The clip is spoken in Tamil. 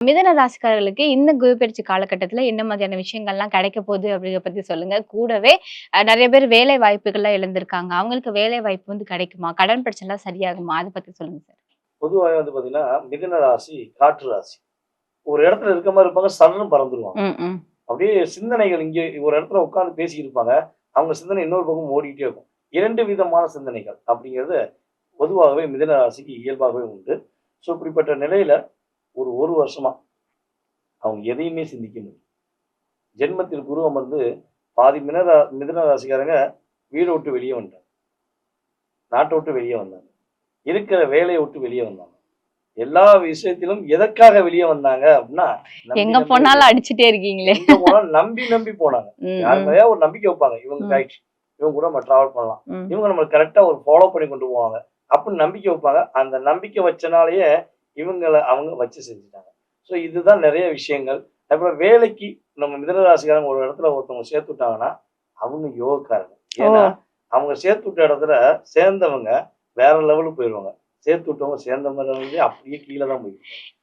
மிதுன ராசிக்காரர்களுக்கு இந்த குரு பெயர்ச்சி காலகட்டத்துல என்ன மாதிரியான விஷயங்கள்லாம் கிடைக்க போகுது அப்படிங்கிறத பத்தி சொல்லுங்க. கூடவே நெறைய பேர் வேலை வாய்ப்புகள்லாம் இழந்திருக்காங்க. அவங்களுக்கு வேலை வாய்ப்பு வந்து கிடைக்குமா? கடன் பிரச்சனைலாம் சரியாகுமா? அத பத்தி சொல்லுங்க சார். பொதுவாவே பார்த்தீங்கன்னா, மிதுன ராசி காற்று ராசி. ஒரு இடத்துல இருக்க மாரி இருப்பாங்க, சல்லுன்னு பறந்துருவாங்க. ம், ம். அப்படியே சிந்தனைகள் இங்கே ஒரு இடத்துல உட்கார்ந்து பேசிட்டு இருப்பாங்க. அவங்க சிந்தனை இன்னொரு பக்கம் ஓடிக்கிட்டே இருக்கும். 2 விதமான சிந்தனைகள் அப்படிங்கிறது பொதுவாகவே மிதுன ராசிக்கு இயல்பாகவே உண்டு. ஸோ இப்படிப்பட்ட நிலையில ஒரு 1 வருஷமா அவங்க எதையுமே சிந்திக்க முடியல. ஜென்மத்தில் குரு அமர்ந்து பாதி மிதுன ராசிக்காரங்க வீட விட்டு வெளிய வந்துட்டாங்க. நாட்ட விட்டு வெளிய வந்தாங்க. இருக்கிற வேலைய விட்டு வெளிய வந்தாங்க. எல்லா விஷயத்திலும் எதற்காக வெளிய வந்தாங்க அப்டின்னா, நம்பி எங்க நம்பி வெளிய போனாலும் அடிச்சுட்டே இருக்கீங்களே. எங்க போனாலும் நம்பி நம்பி போனாங்க. ம், யார் ம், மேலயா ஒரு நம்பிக்கை வைப்பாங்க. இவங்க ம், ரைட். இவங்க கூட நம்ம டிராவல் பண்ணலாம். ம். இவங்க நம்மள கரெக்ட்டா ஒரு ஃபாலோ பண்ணி கொண்டு போவாங்க. அப்டின்னு நம்பிக்கை வைப்பாங்க. அந்த நம்பிக்கை வச்சனாலேயே இவங்கள அவங்க வச்சு செஞ்சுட்டாங்க. ஸோ இதுதான் நெறைய விஷயங்கள். அப்புறம் வேலைக்கு நம்ம மிதுன ராசிக்காரங்க ஒரு இடத்துல ஒருத்தவங்க சேர்த்து விட்டாங்கன்னா, அவங்க யோகக்காரங்க. ஓ! ஏன்னா, அவங்க சேர்த்து விட்ட இடத்துல சேர்ந்தவங்க வேற லெவலுக்கு போயிருவாங்க. சேர்த்து விட்டவங்க சேர்ந்த மாரி அப்படியே கீழ தான் போய்